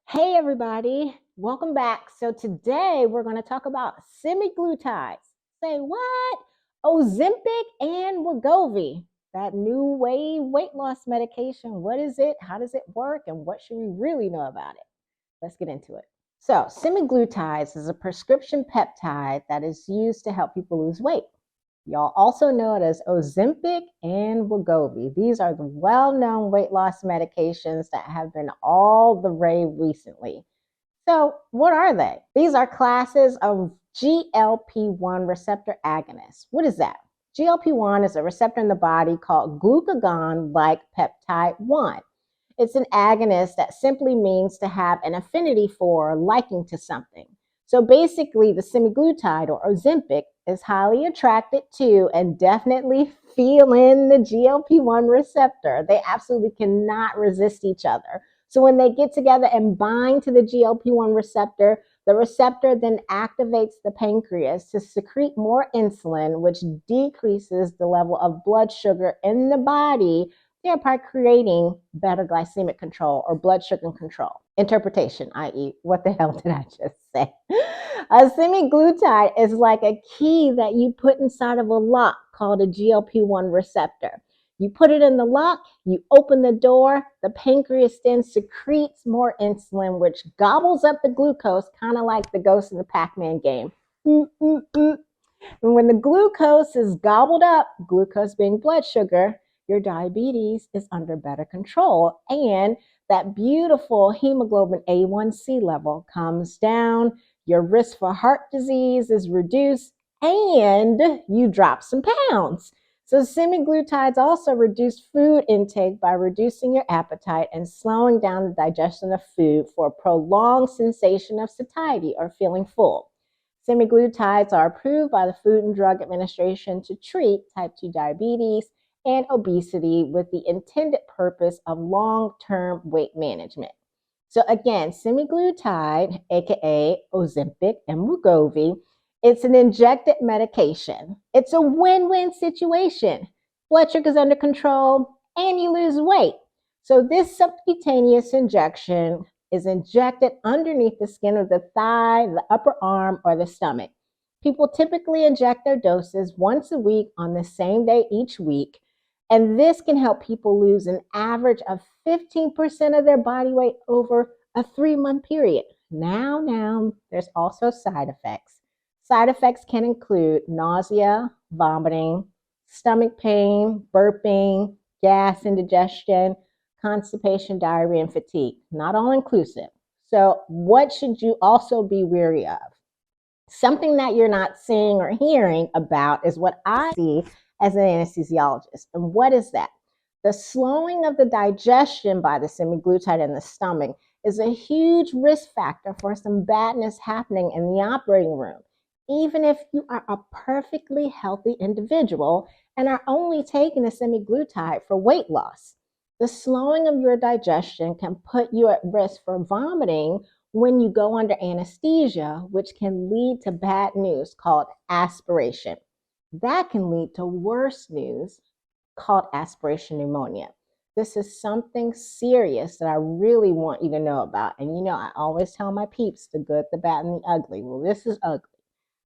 Hey everybody, welcome back. So today we're going to talk about semaglutides. Say what? Ozempic and Wegovy, that new wave weight loss medication. What is it? How does it work? And what should we really know about it? Let's get into it. So semaglutides is a prescription peptide that is used to help people lose weight. Y'all also know it as Ozempic and Wegovy. These are the well-known weight loss medications that have been all the rave recently. So what are they? These are classes of GLP-1 receptor agonists. What is that? GLP-1 is a receptor in the body called glucagon-like peptide 1. It's an agonist that simply means to have an affinity for, liking to something. So basically, the semaglutide or Ozempic is highly attracted to and definitely feeling the GLP-1 receptor. They absolutely cannot resist each other. So when they get together and bind to the GLP-1 receptor, the receptor then activates the pancreas to secrete more insulin, which decreases the level of blood sugar in the body, thereby creating better glycemic control or blood sugar control. Interpretation, i.e., what the hell did I just say? A semaglutide is like a key that you put inside of a lock called a GLP-1 receptor. You put it in the lock, you open the door, the pancreas then secretes more insulin, which gobbles up the glucose, kind of like the ghost in the Pac-Man game. And when the glucose is gobbled up, glucose being blood sugar, your diabetes is under better control. And that beautiful hemoglobin A1C level comes down, your risk for heart disease is reduced, and you drop some pounds. So semaglutides also reduce food intake by reducing your appetite and slowing down the digestion of food for a prolonged sensation of satiety or feeling full. Semaglutides are approved by the Food and Drug Administration to treat type 2 diabetes and obesity with the intended purpose of long-term weight management. So again, semaglutide, aka Ozempic and Wegovy, it's an injected medication. It's a win-win situation. Blood sugar's under control and you lose weight. So this subcutaneous injection is injected underneath the skin of the thigh, the upper arm, or the stomach. People typically inject their doses once a week on the same day each week. And this can help people lose an average of 15% of their body weight over a 3-month period. Now, there's also side effects. Side effects can include nausea, vomiting, stomach pain, burping, gas, indigestion, constipation, diarrhea, and fatigue. Not all inclusive. So what should you also be wary of? Something that you're not seeing or hearing about is what I see as an anesthesiologist. And what is that? The slowing of the digestion by the semaglutide in the stomach is a huge risk factor for some badness happening in the operating room, even if you are a perfectly healthy individual and are only taking the semaglutide for weight loss. The slowing of your digestion can put you at risk for vomiting when you go under anesthesia, which can lead to bad news called aspiration. That can lead to worse news called aspiration pneumonia. This is something serious that I really want you to know about. And you know, I always tell my peeps the good, the bad, and the ugly. Well, this is ugly.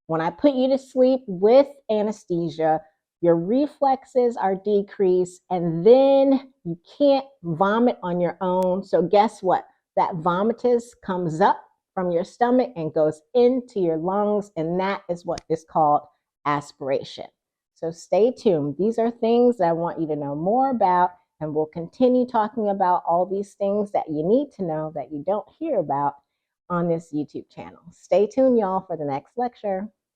When I put you to sleep with anesthesia, your reflexes are decreased, and then you can't vomit on your own. So guess what? That vomitus comes up from your stomach and goes into your lungs, and that is what is called aspiration. So stay tuned. These are things that I want you to know more about, and we'll continue talking about all these things that you need to know that you don't hear about on this YouTube channel. Stay tuned, y'all, for the next lecture.